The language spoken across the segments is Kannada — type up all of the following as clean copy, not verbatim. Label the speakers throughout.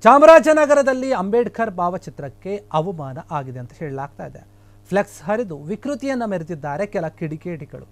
Speaker 1: ಚಾಮರಾಜನಗರದಲ್ಲಿ ಅಂಬೇಡ್ಕರ್ ಭಾವಚಿತ್ರಕ್ಕೆ ಅವಮಾನ ಆಗಿದೆ ಅಂತ ಹೇಳಲಾಗ್ತಾ ಇದೆ. ಫ್ಲೆಕ್ಸ್ ಹರಿದು ವಿಕೃತಿಯನ್ನು ಮೆರೆದಿದ್ದಾರೆ ಕೆಲ ಕಿಡಿಗೇಡಿಗಳು.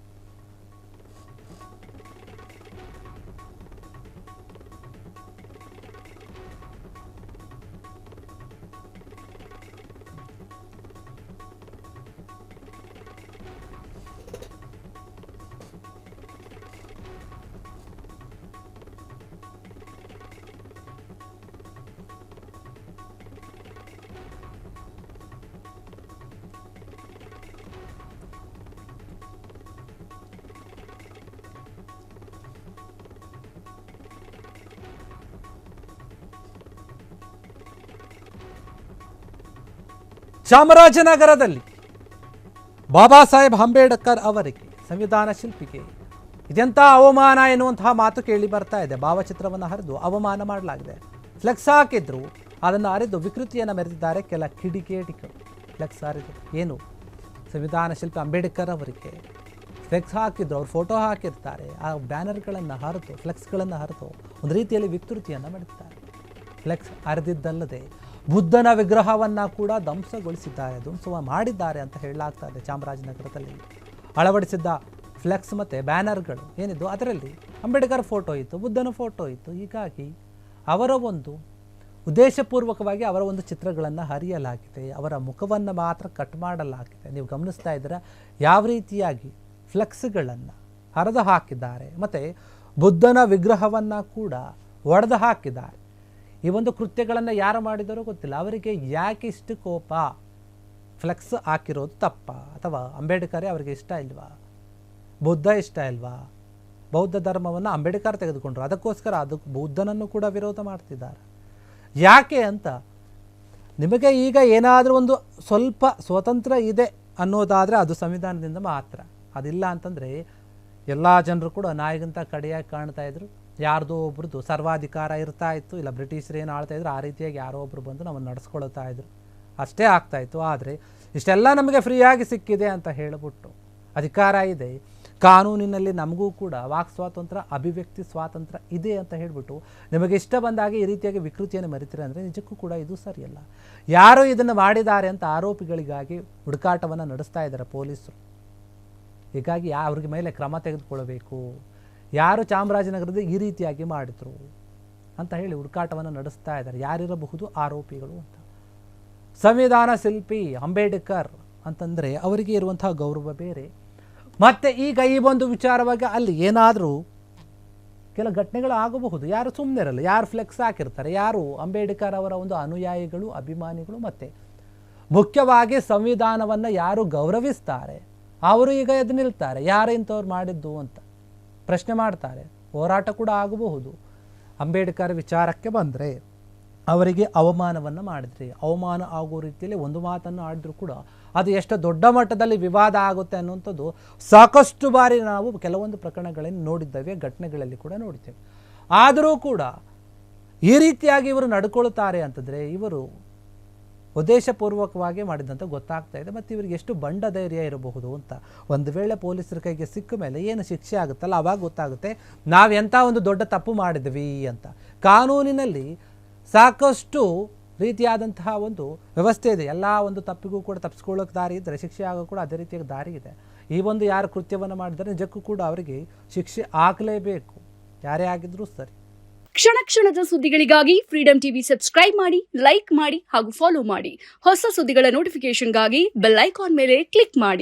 Speaker 1: ಚಾಮರಾಜನಗರದಲ್ಲಿ ಬಾಬಾ ಸಾಹೇಬ್ ಅಂಬೇಡ್ಕರ್ ಅವರಿಗೆ, ಸಂವಿಧಾನ ಶಿಲ್ಪಿಗೆ ಇದೆಂಥ ಅವಮಾನ ಎನ್ನುವಂತಹ ಮಾತು ಕೇಳಿ ಬರ್ತಾ ಇದೆ. ಭಾವಚಿತ್ರವನ್ನು ಹರಿದು ಅವಮಾನ ಮಾಡಲಾಗಿದೆ. ಫ್ಲೆಕ್ಸ್ ಹಾಕಿದ್ರು, ಅದನ್ನು ಹರಿದು ವಿಕೃತಿಯನ್ನು ಮೆರೆದಿದ್ದಾರೆ ಕೆಲ ಕಿಡಿಗೇಡಿಗಳು. ಫ್ಲೆಕ್ಸ್ ಹರಿದು ಏನು ಸಂವಿಧಾನ ಶಿಲ್ಪಿ ಅಂಬೇಡ್ಕರ್ ಅವರಿಗೆ ಫ್ಲೆಕ್ಸ್ ಹಾಕಿದ್ರು, ಅವ್ರ ಫೋಟೋ ಹಾಕಿರ್ತಾರೆ, ಆ ಬ್ಯಾನರ್ಗಳನ್ನು ಹರಿದು ಫ್ಲೆಕ್ಸ್ಗಳನ್ನು ಹರಿದು ಒಂದು ರೀತಿಯಲ್ಲಿ ವಿಕೃತಿಯನ್ನು ಮಾಡಿದ್ದಾರೆ. ಫ್ಲೆಕ್ಸ್ ಹರಿದಿದ್ದಲ್ಲದೆ ಬುದ್ಧನ ವಿಗ್ರಹವನ್ನು ಕೂಡ ಧ್ವಂಸ ಮಾಡಿದ್ದಾರೆ ಅಂತ ಹೇಳಲಾಗ್ತಾ ಇದೆ. ಚಾಮರಾಜನಗರದಲ್ಲಿ ಅಳವಡಿಸಿದ್ದ ಫ್ಲೆಕ್ಸ್ ಮತ್ತು ಬ್ಯಾನರ್ಗಳು ಏನಿದ್ದು ಅದರಲ್ಲಿ ಅಂಬೇಡ್ಕರ್ ಫೋಟೋ ಇತ್ತು, ಬುದ್ಧನ ಫೋಟೋ ಇತ್ತು. ಹೀಗಾಗಿ ಅವರ ಒಂದು ಉದ್ದೇಶಪೂರ್ವಕವಾಗಿ ಅವರ ಒಂದು ಚಿತ್ರಗಳನ್ನು ಹರಿಯಲಾಗಿದೆ, ಅವರ ಮುಖವನ್ನು ಮಾತ್ರ ಕಟ್ ಮಾಡಲಾಗಿದೆ. ನೀವು ಗಮನಿಸ್ತಾ ಇದ್ದೀರ ಯಾವ ರೀತಿಯಾಗಿ ಫ್ಲೆಕ್ಸ್ಗಳನ್ನು ಹರಿದು ಹಾಕಿದ್ದಾರೆ, ಮತ್ತು ಬುದ್ಧನ ವಿಗ್ರಹವನ್ನು ಕೂಡ ಒಡೆದು ಹಾಕಿದ್ದಾರೆ. ಈ ಒಂದು ಕೃತ್ಯಗಳನ್ನು ಯಾರು ಮಾಡಿದರೋ ಗೊತ್ತಿಲ್ಲ. ಅವರಿಗೆ ಯಾಕೆ ಇಷ್ಟು ಕೋಪ? ಫ್ಲೆಕ್ಸ್ ಹಾಕಿರೋದು ತಪ್ಪ, ಅಥವಾ ಅಂಬೇಡ್ಕರೇ ಅವರಿಗೆ ಇಷ್ಟ ಇಲ್ವಾ? ಬುದ್ಧ ಇಷ್ಟ ಇಲ್ವಾ? ಬೌದ್ಧ ಧರ್ಮವನ್ನು ಅಂಬೇಡ್ಕರ್ ತೆಗೆದುಕೊಂಡ್ರು, ಅದಕ್ಕೋಸ್ಕರ ಅದಕ್ಕೆ ಬುದ್ಧನನ್ನು ಕೂಡ ವಿರೋಧ ಮಾಡ್ತಿದ್ದಾರೆ. ಯಾಕೆ ಅಂತ ನಿಮಗೆ ಈಗ ಏನಾದರೂ ಒಂದು ಸ್ವಲ್ಪ ಸ್ವತಂತ್ರ ಇದೆ ಅನ್ನೋದಾದರೆ ಅದು ಸಂವಿಧಾನದಿಂದ ಮಾತ್ರ. ಅದಿಲ್ಲ ಅಂತಂದರೆ ಎಲ್ಲ ಜನರು ಕೂಡ ನಾಯಿಗಿಂತ ಕಡೆಯಾಗಿ ಕಾಣ್ತಾ ಇದ್ರು. ಯಾರ್ದೋ ಒಬ್ರದ್ದು ಸರ್ವಾಧಿಕಾರ ಇರ್ತಾ ಇತ್ತು, ಇಲ್ಲ ಬ್ರಿಟಿಷರು ಏನು ಆಳ್ತಾ ಇದ್ರು, ಆ ರೀತಿಯಾಗಿ ಯಾರೋ ಒಬ್ರು ಬಂದು ನಮ್ಮನ್ನು ನಡೆಸ್ಕೊಳ್ತಾ ಇದ್ರು, ಅಷ್ಟೇ ಆಗ್ತಾಯಿತ್ತು. ಆದರೆ ಇಷ್ಟೆಲ್ಲ ನಮಗೆ ಫ್ರೀಯಾಗಿ ಸಿಕ್ಕಿದೆ ಅಂತ ಹೇಳಿಬಿಟ್ಟು, ಅಧಿಕಾರ ಇದೆ, ಕಾನೂನಿನಲ್ಲಿ ನಮಗೂ ಕೂಡ ವಾಕ್ ಸ್ವಾತಂತ್ರ್ಯ, ಅಭಿವ್ಯಕ್ತಿ ಸ್ವಾತಂತ್ರ್ಯ ಇದೆ ಅಂತ ಹೇಳಿಬಿಟ್ಟು ನಿಮಗೆ ಇಷ್ಟ ಬಂದಾಗೆ ಈ ರೀತಿಯಾಗಿ ವಿಕೃತಿಯನ್ನು ಮರಿತೀರ ಅಂದರೆ ನಿಜಕ್ಕೂ ಕೂಡ ಇದು ಸರಿಯಲ್ಲ. ಯಾರು ಇದನ್ನು ಮಾಡಿದ್ದಾರೆ ಅಂತ ಆರೋಪಿಗಳಿಗಾಗಿ ಹುಡುಕಾಟವನ್ನು ನಡೆಸ್ತಾ ಇದ್ದಾರೆ ಪೊಲೀಸರು. ಹೀಗಾಗಿ ಅವ್ರಿಗೆ ಮೇಲೆ ಕ್ರಮ ತೆಗೆದುಕೊಳ್ಳಬೇಕು. ಯಾರು ಚಾಮರಾಜನಗರದ ಈ ರೀತಿಯಾಗಿ ಮಾಡಿದ್ರು ಅಂತ ಹೇಳಿ ಹುಡುಕಾಟವನ್ನು ನಡೆಸ್ತಾ ಇದ್ದಾರೆ. ಯಾರಿರಬಹುದು ಆರೋಪಿಗಳು ಅಂತ. ಸಂವಿಧಾನ ಶಿಲ್ಪಿ ಅಂಬೇಡ್ಕರ್ ಅಂತಂದರೆ ಅವರಿಗೆ ಇರುವಂತಹ ಗೌರವ ಬೇರೆ. ಮತ್ತು ಈಗ ಈ ಒಂದು ವಿಚಾರವಾಗಿ ಅಲ್ಲಿ ಏನಾದರೂ ಕೆಲ ಘಟನೆಗಳು ಆಗಬಹುದು. ಯಾರು ಸುಮ್ಮನೆ ಇರಲ್ಲ. ಯಾರು ಫ್ಲೆಕ್ಸ್ ಹಾಕಿರ್ತಾರೆ, ಯಾರು ಅಂಬೇಡ್ಕರ್ ಅವರ ಒಂದು ಅನುಯಾಯಿಗಳು, ಅಭಿಮಾನಿಗಳು, ಮತ್ತು ಮುಖ್ಯವಾಗಿ ಸಂವಿಧಾನವನ್ನು ಯಾರು ಗೌರವಿಸ್ತಾರೆ ಅವರು ಈಗ ಎದ್ದು ನಿಲ್ತಾರೆ. ಯಾರು ಇಂಥವ್ರು ಮಾಡಿದ್ದು ಅಂತ ಪ್ರಶ್ನೆ ಮಾಡ್ತಾರೆ. ಹೋರಾಟ ಕೂಡ ಆಗಬಹುದು. ಅಂಬೇಡ್ಕರ್ ವಿಚಾರಕ್ಕೆ ಬಂದರೆ ಅವರಿಗೆ ಅವಮಾನವನ್ನು ಮಾಡಿದ್ರಿ, ಅವಮಾನ ಆಗೋ ರೀತಿಯಲ್ಲಿ ಒಂದು ಮಾತನ್ನು ಆಡಿದ್ರು ಕೂಡ ಅದು ಎಷ್ಟು ದೊಡ್ಡ ಮಟ್ಟದಲ್ಲಿ ವಿವಾದ ಆಗುತ್ತೆ ಅನ್ನುವಂಥದ್ದು ಸಾಕಷ್ಟು ಬಾರಿ ನಾವು ಕೆಲವೊಂದು ಪ್ರಕರಣಗಳನ್ನು ನೋಡಿದ್ದೇವೆ, ಘಟನೆಗಳಲ್ಲಿ ಕೂಡ ನೋಡಿದ್ದೇವೆ. ಆದರೂ ಕೂಡ ಈ ರೀತಿಯಾಗಿ ಇವರು ನಡ್ಕೊಳ್ತಾರೆ ಅಂತಂದರೆ ಇವರು ಉದ್ದೇಶಪೂರ್ವಕವಾಗಿ ಮಾಡಿದಂತ ಗೊತ್ತಾಗ್ತಾ ಇದೆ. ಮತ್ತು ಇವರಿಗೆ ಎಷ್ಟು ಬಂಡ ಧೈರ್ಯ ಇರಬಹುದು ಅಂತ. ಒಂದು ವೇಳೆ ಪೊಲೀಸರ ಕೈಗೆ ಸಿಕ್ಕ ಮೇಲೆ ಏನು ಶಿಕ್ಷೆ ಆಗುತ್ತಲ್ಲ ಆವಾಗ ಗೊತ್ತಾಗುತ್ತೆ ನಾವೆಂಥ ಒಂದು ದೊಡ್ಡ ತಪ್ಪು ಮಾಡಿದ್ವಿ ಅಂತ. ಕಾನೂನಿನಲ್ಲಿ ಸಾಕಷ್ಟು ರೀತಿಯಾದಂತಹ ಒಂದು ವ್ಯವಸ್ಥೆ ಇದೆ. ಎಲ್ಲ ಒಂದು ತಪ್ಪಿಗೂ ಕೂಡ ತಪ್ಪಿಸ್ಕೊಳ್ಳೋಕೆ ದಾರಿ ಇದ್ದರೆ ಶಿಕ್ಷೆ ಆಗೋ ಕೂಡ ಅದೇ ರೀತಿಯಾಗಿ ದಾರಿ ಇದೆ. ಈ ಒಂದು ಯಾರು ಕೃತ್ಯವನ್ನು ಮಾಡಿದರೆ ನಿಜಕ್ಕೂ ಕೂಡ ಅವರಿಗೆ ಶಿಕ್ಷೆ ಆಗಲೇಬೇಕು, ಯಾರೇ ಆಗಿದ್ರೂ ಸರಿ.
Speaker 2: ಕ್ಷಣ ಕ್ಷಣದ ಸುದ್ದಿಗಳಿಗಾಗಿ ಫ್ರೀಡಂ ಟಿವಿ ಸಬ್ಸ್ಕ್ರೈಬ್ ಮಾಡಿ, ಲೈಕ್ ಮಾಡಿ ಹಾಗೂ ಫಾಲೋ ಮಾಡಿ. ಹೊಸ ಸುದ್ದಿಗಳ ನೋಟಿಫಿಕೇಶನ್ಗಾಗಿ ಬೆಲ್ ಐಕಾನ್ ಮೇಲೆ ಕ್ಲಿಕ್ ಮಾಡಿ.